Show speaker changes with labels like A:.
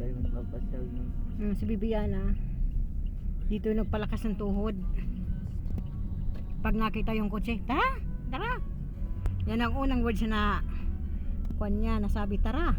A: tayo magpapasyal nun.
B: Si Bibiana dito nagpalakas ng tuhod pag nakita yung kotse. Tara, tara. Yan ang unang words na kuwan niya, nasabi tara.